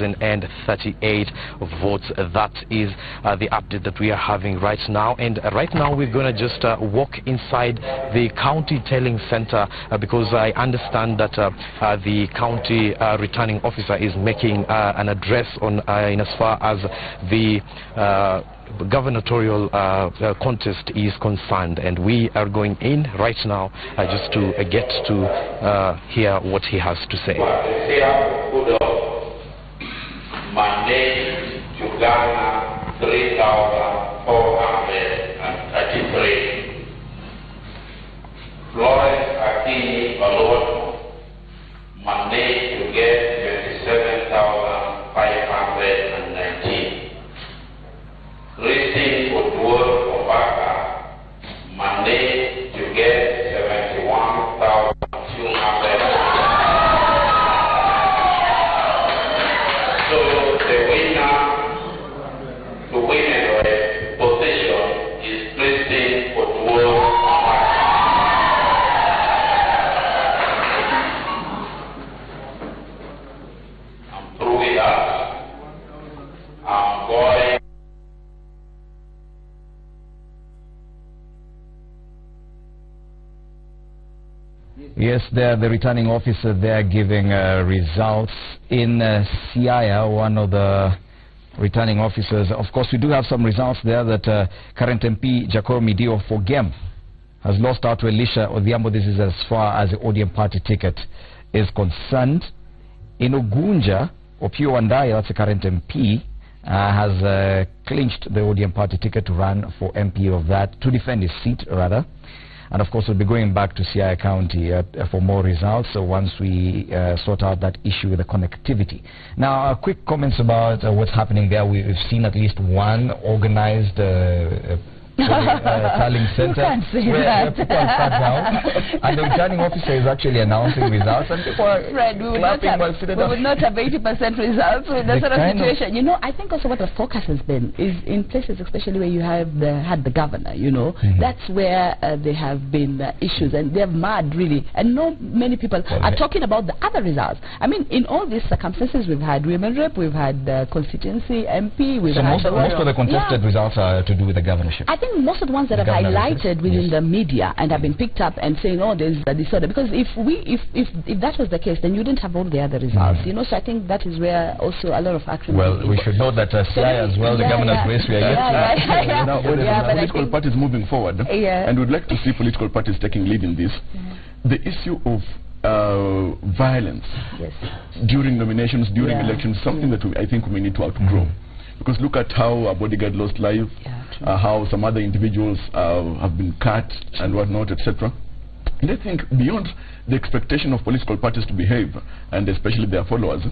1,038 votes. That is the update that we are having right now. And right now we're going to just walk inside the county tallying center because I understand that the county returning officer is making an address on in as far as the gubernatorial contest is concerned, and we are going in right now just to get to hear what he has to say. Mandate to Ghana 3,433. Florence Akini alone mandate to get 27,519. Christine Otuor Obaka mandate to get 71,200. The winner position is Christine Otuor. I'm through with that. I'm going. Yes, the returning officer there giving results in Siaya, one of the returning officers. Of course, we do have some results there that current MP Jacob Midio for GEM has lost out to Elisha Odhiambo. This is as far as the ODM party ticket is concerned. In Ugunja, Opio Wandaya, that's the current MP, has clinched the ODM party ticket to run for MP of that, to defend his seat rather. And of course, we'll be going back to Siaya County for more results once we sort out that issue with the connectivity. Now, quick comments about what's happening there. We've seen at least one organized tallying center where people are sat down and the returning officer is actually announcing results and people are clapping while sitting down. We would not have 80% results with that sort of situation. You know, I think also what the focus has been is in places especially where you have had the governor, you know, that's where there have been issues and they're mad really, and not many people are talking about the other results. I mean, in all these circumstances we've had women rep, we've had constituency MP, we've had most of the contested results are to do with the governorship. I think most of the ones that have highlighted within the media and have been picked up and saying, oh, there's a disorder. Because if that was the case, then you didn't have all the other results. You know, so I think that is where also a lot of action. Well, we should note that Siaya as well, the governor's race, we are yet to. Political parties moving forward, and we'd like to see political parties taking lead in this. The issue of violence during nominations, during elections, something that I think we need to outgrow. Because look at how a bodyguard lost life, how some other individuals have been cut and whatnot, etc. And I think beyond the expectation of political parties to behave, and especially their followers,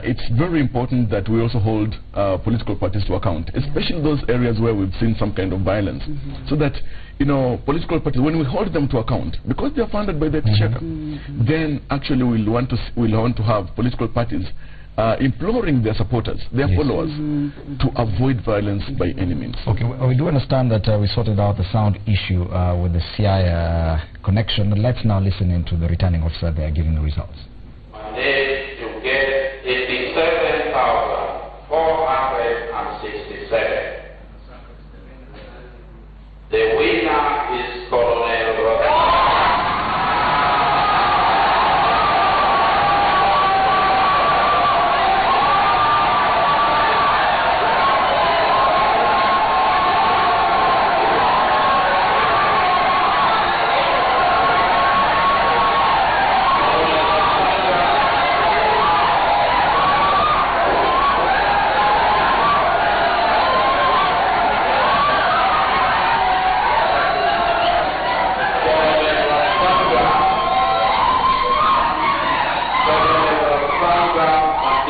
it's very important that we also hold political parties to account, especially those areas where we've seen some kind of violence, so that, you know, political parties, when we hold them to account, because they are funded by the exchequer, then actually we'll want to have political parties imploring their supporters, their followers, to avoid violence by any means. Okay, we do understand that we sorted out the sound issue with the Siaya connection. Let's now listen into the returning officer there giving the results. Managed to get 87,467. The winner is Colonel Robert.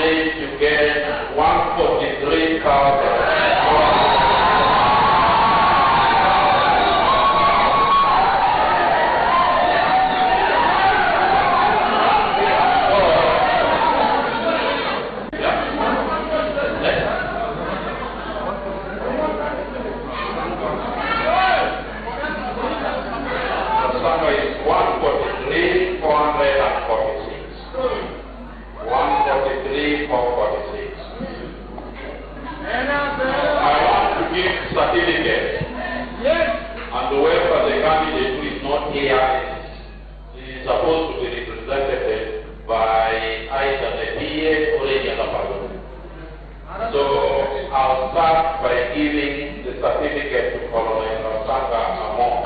To get 143,000. Is 143,446. 143,446. So I'll start by giving the certificate to Colonel Sanga Amon.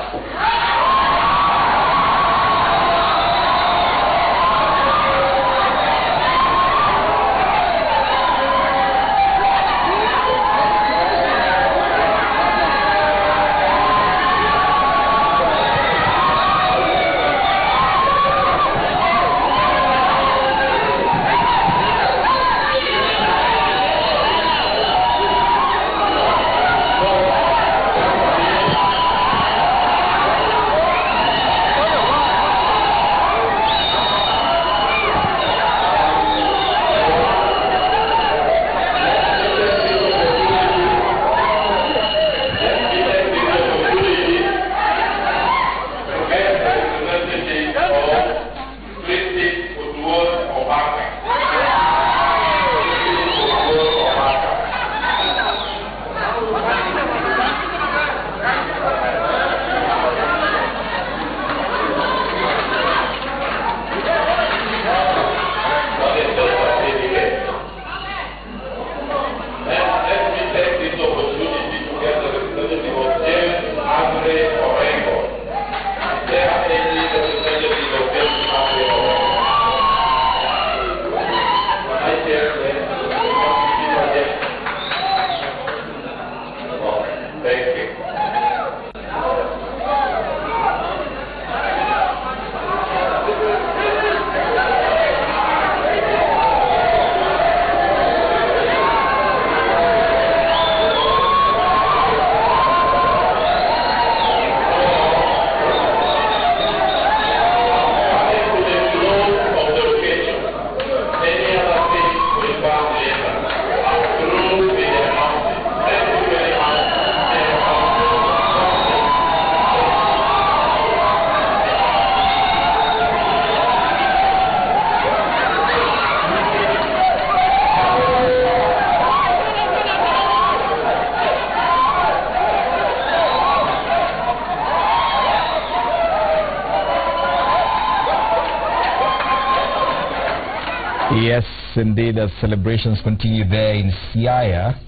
Yes, indeed, as celebrations continue there in Siaya,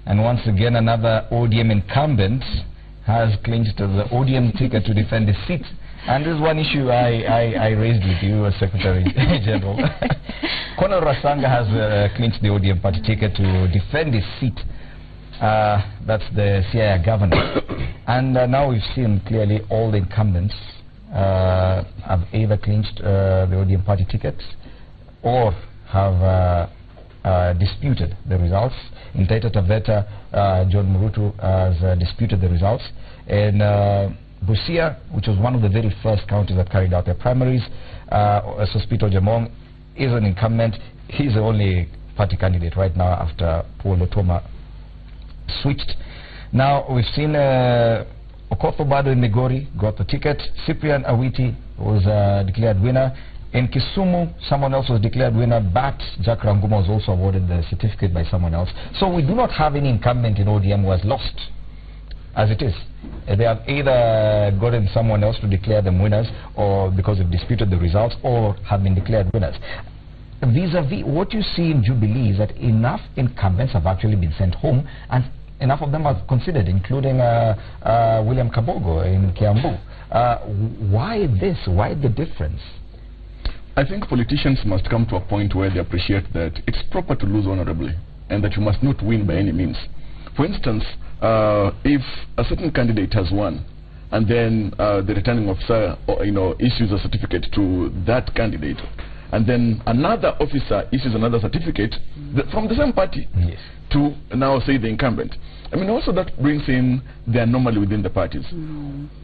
and once again another ODM incumbent has clinched the ODM ticket to defend his seat. And this is one issue I raised with you as Secretary General. Colonel Rasanga has clinched the ODM party ticket to defend his seat. That's the Siaya governor. And now we've seen clearly all the incumbents have either clinched the ODM party tickets or have disputed the results. In Taita Taveta, John Murutu has disputed the results. And Busia, which was one of the very first counties that carried out their primaries, Sospito Jamong is an incumbent. He's the only party candidate right now after Paul Otoma switched. Now we've seen Okotho Bado in Migori got the ticket. Cyprian Awiti was declared winner. In Kisumu, someone else was declared winner, but Jack Ranguma was also awarded the certificate by someone else. So we do not have any incumbent in ODM who has lost, as it is. They have either gotten someone else to declare them winners, or because they've disputed the results, or have been declared winners. Vis-a-vis, what you see in Jubilee is that enough incumbents have actually been sent home, and enough of them are considered, including William Kabogo in Kiambu. Why this? Why the difference? I think politicians must come to a point where they appreciate that it's proper to lose honorably and that you must not win by any means. For instance, if a certain candidate has won and then the returning officer issues a certificate to that candidate, and then another officer issues another certificate from the same party to now say the incumbent. I mean, also that brings in the anomaly within the parties.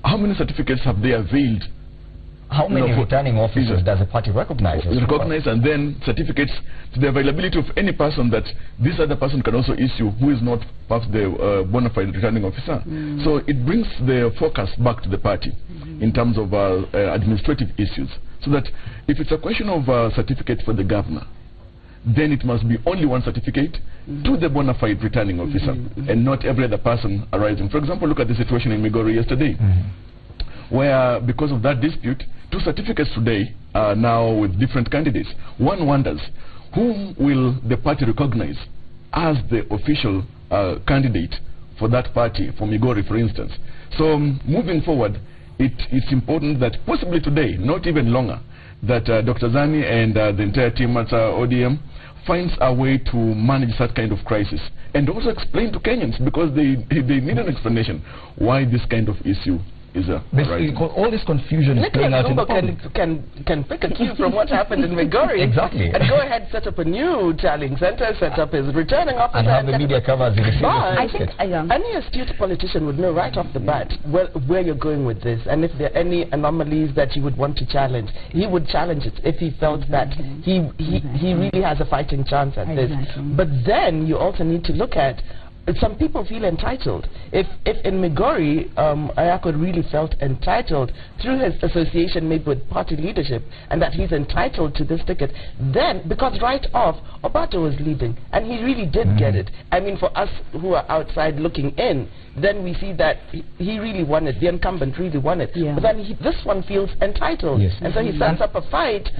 How many certificates have they availed? How many returning officers does the party recognize? Recognize, and then certificates to the availability of any person that this other person can also issue who is not part of the bona fide returning officer. So it brings the focus back to the party in terms of administrative issues. So that if it's a question of certificate for the governor, then it must be only one certificate to the bona fide returning officer and not every other person arising. For example, look at the situation in Migori yesterday, where because of that dispute, 2 certificates today are now with different candidates. One wonders, whom will the party recognize as the official candidate for that party, for Migori, for instance? So moving forward, it's important that possibly today, not even longer, that Dr. Zani and the entire team at ODM finds a way to manage that kind of crisis and also explain to Kenyans, because they need an explanation why this kind of issue is right. All this confusion is playing out in the public. Can pick a cue from what happened in Migori exactly, and go ahead, set up a new tallying center, set up his returning officer, and have the media covers it. But I think any astute politician would know right off the bat where you're going with this, and if there are any anomalies that you would want to challenge, he would challenge it if he felt that he really has a fighting chance at this. But then you also need to look at, some people feel entitled. If in Migori, Ayako really felt entitled through his association maybe with party leadership, and that he's entitled to this ticket, then, because right off, Obato was leading, and he really did get it. I mean, for us who are outside looking in, then we see that he really won it, the incumbent really won it. But then this one feels entitled, and so he sets up a fight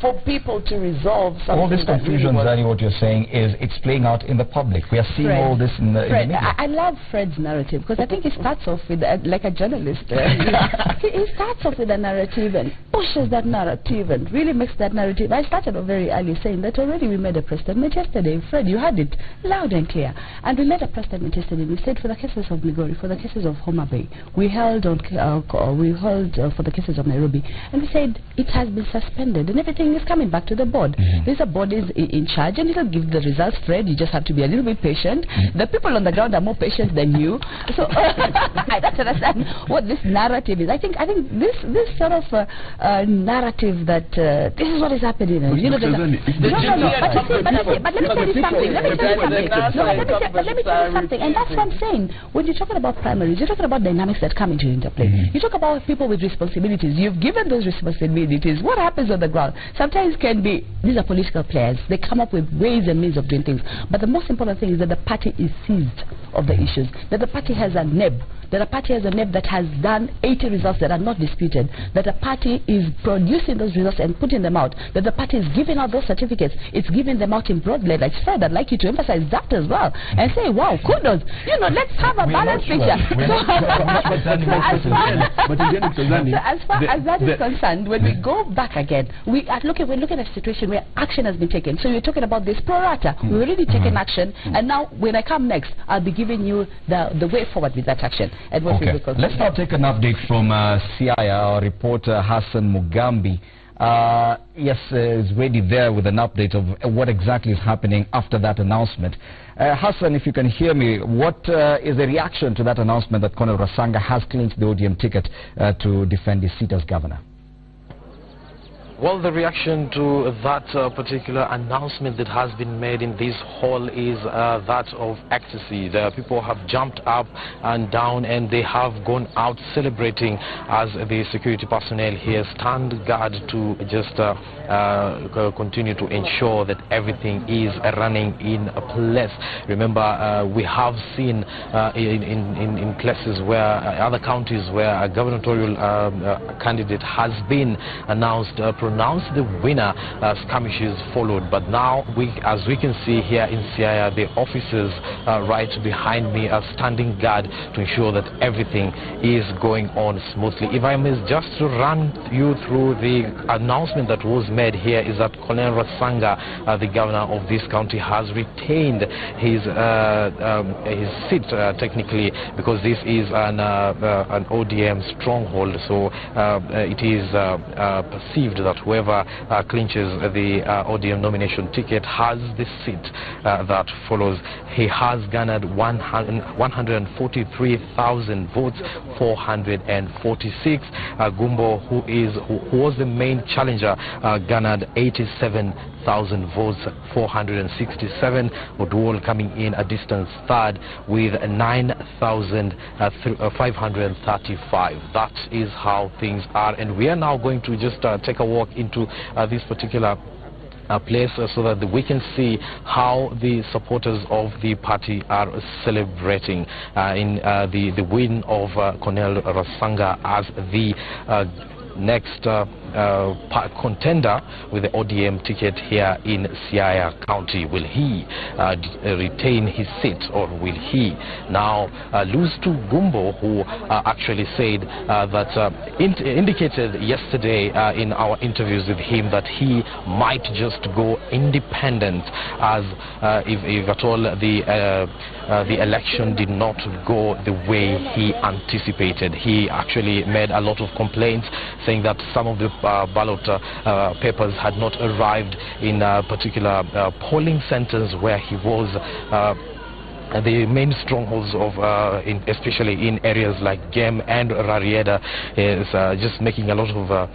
for people to resolve something. All this confusion, Zani, what you're saying is it's playing out in the public. We are seeing all this in the media. I love Fred's narrative, because I think he starts off with, like a journalist, he starts off with a narrative and pushes that narrative and really makes that narrative. I started off very early saying that already we made a press statement yesterday. Fred, you heard it loud and clear. And we made a press statement yesterday. We said for the cases of Migori, for the cases of Homa Bay, we held on for the cases of Nairobi, and we said it has been suspended and everything is coming back to the board. These are bodies in charge, and it'll give the results. Fred, you just have to be a little bit patient. The people on the ground are more patient than you. So I don't understand what this narrative is. I think this sort of narrative that this is what is happening. But let me tell you something. And that's what I'm saying. When you're talking about primaries, you're talking about dynamics that come into interplay. You talk about people with responsibilities. You've given those responsibilities. What happens on the ground sometimes can be, these are political players. They come up with ways and means of doing things. But the most important thing is that the party is seized of the issues, that the party has a neb, that has done 80 results that are not disputed, that the party is producing those results and putting them out, that the party is giving out those certificates, it's giving them out in broad level. It's Fred, I'd like you to emphasize that as well and say, wow, kudos, let's have a balanced picture. As far as that is concerned, when we go back again, we're looking at a situation where action has been taken. So you're talking about this pro rata. We've already taken action, and now when I come next, I'll be giving you the way forward with that action. Let's now take an update from Siaya. Our reporter Hassan Mugambi is ready there with an update of what exactly is happening after that announcement. Hassan, if you can hear me, what is the reaction to that announcement that Colonel Rasanga has clinched the ODM ticket to defend his seat as governor? Well, the reaction to that particular announcement that has been made in this hall is that of ecstasy. The people have jumped up and down, and they have gone out celebrating as the security personnel here stand guard to just continue to ensure that everything is running in place. Remember, we have seen in places where other counties where a gubernatorial candidate has been announced, pronounced the winner, skirmishes followed. But now, as we can see here in Siaya, the officers right behind me are standing guard to ensure that everything is going on smoothly. If I may just run you through the announcement that was made here, is that Colonel Rasanga, the governor of this county, has retained his seat technically, because this is an ODM stronghold. So it is perceived that whoever clinches the ODM nomination ticket has the seat that follows. He has garnered 143,000 votes, 446. Gumbo, who was the main challenger, garnered 87,000 votes, 467. Oduol coming in a distant third with 9,535. That is how things are, and we are now going to just take a walk into this particular place so that we can see how the supporters of the party are celebrating in the win of Colonel Rasanga as the next contender with the ODM ticket here in Siaya County. Will he retain his seat, or will he now lose to Gumbo, who actually said that indicated yesterday in our interviews with him that he might just go independent, as if at all the election did not go the way he anticipated. He actually made a lot of complaints, saying that some of the ballot papers had not arrived in particular polling centers where he was. The main strongholds of, especially in areas like Gem and Rarieda, is just making a lot of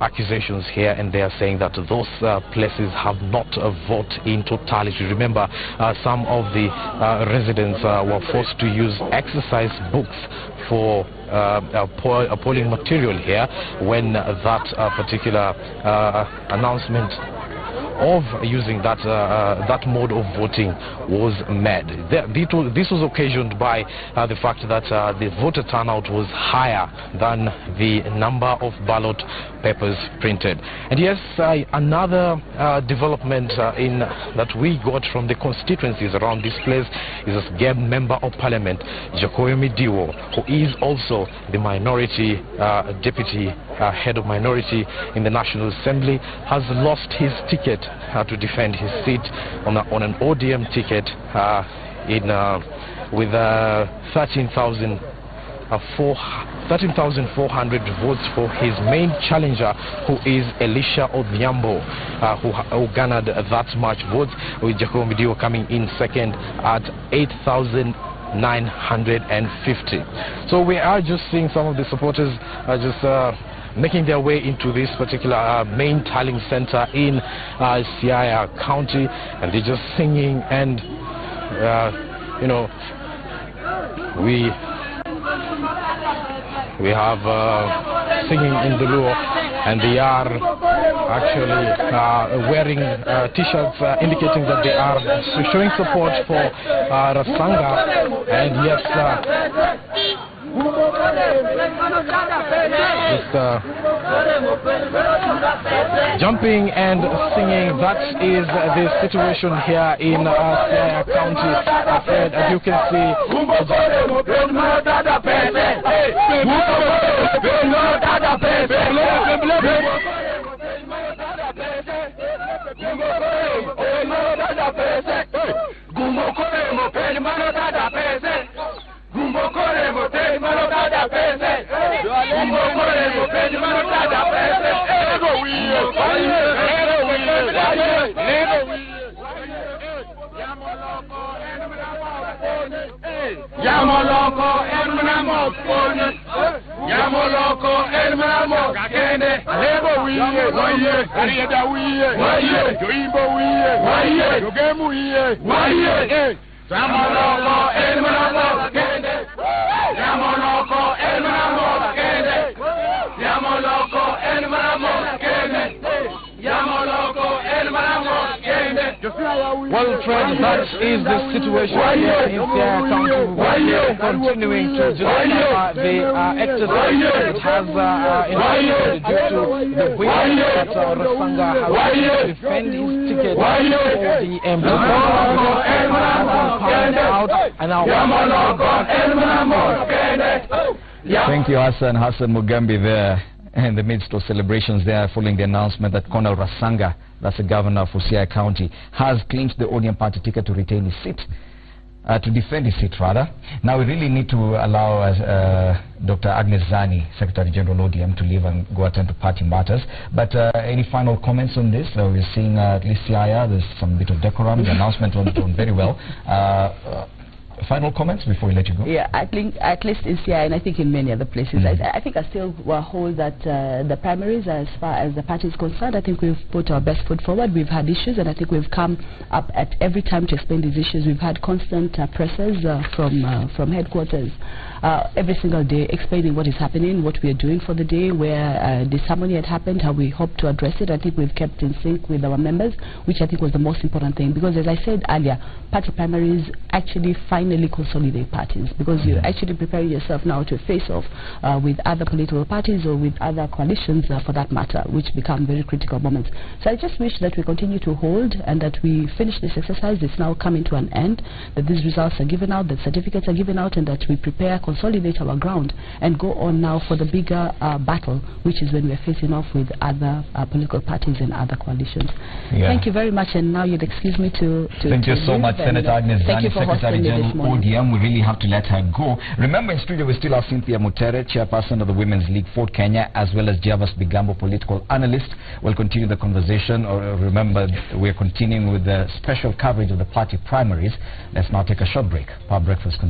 accusations here and there, saying that those places have not a vote in totality. Remember, some of the residents were forced to use exercise books for polling material here when that particular announcement of using that mode of voting was made. This was occasioned by the fact that the voter turnout was higher than the number of ballot papers printed. And yes, another development in that we got from the constituencies around this place is a Gem Member of Parliament, Jacoyomi Diwo, who is also the minority deputy head of minority in the National Assembly, has lost his ticket to defend his seat on an ODM ticket with 13,400 votes for his main challenger, who is Elisha Odhiambo, who garnered that much votes, with Jacob Dio coming in second at 8,950. So we are just seeing some of the supporters just making their way into this particular main tallying center in Siaya County, and they're just singing, and you know, we have singing in the Luo, and they are actually wearing t-shirts indicating that they are showing support for Rasanga. And yes, just jumping and singing. That is the situation here in Siaya County. As you can see, well, friends, that is the situation here in Siaya County. We're continuing to justify the exercise it has initiated due to the way that Rasanga has to defend his ticket for the Thank you, Hassan Mugambi, there in the midst of celebrations there following the announcement that Colonel Rasanga, that's the governor for Siaya County, has clinched the ODM party ticket to retain his seat, to defend his seat rather. Now we really need to allow Dr. Agnes Zani, Secretary General ODM, to leave and go attend to party matters. But any final comments on this? We're seeing at least Siaya, there's some bit of decorum. The announcement went very well. Final comments before we let you go? Yeah, I think at least in Siaya, and I think in many other places, I think I still hold that the primaries, as far as the party is concerned, I think we've put our best foot forward. We've had issues, and I think we've come up at every time to explain these issues. We've had constant pressers from headquarters every single day, explaining what is happening, what we are doing for the day, where disharmony had happened, how we hope to address it. I think we've kept in sync with our members, which I think was the most important thing, because as I said earlier, party primaries actually fight finally consolidate parties, because you're actually preparing yourself now to face off with other political parties or with other coalitions for that matter, which become very critical moments. So I just wish that we continue to hold and that we finish this exercise. It's now coming to an end, that these results are given out, that certificates are given out, and that we prepare, consolidate our ground, and go on now for the bigger battle, which is when we're facing off with other political parties and other coalitions. Thank you very much, and now you'd excuse me to thank you so much, Senator Agnes Zani, Secretary General ODM. We really have to let her go. Remember, in studio we still have Cynthia Mutere, Chairperson of the Women's League Fort Kenya, as well as Javas Bigambo, political analyst. We'll continue the conversation. Remember, we're continuing with the special coverage of the party primaries. Let's now take a short break. Our breakfast continues.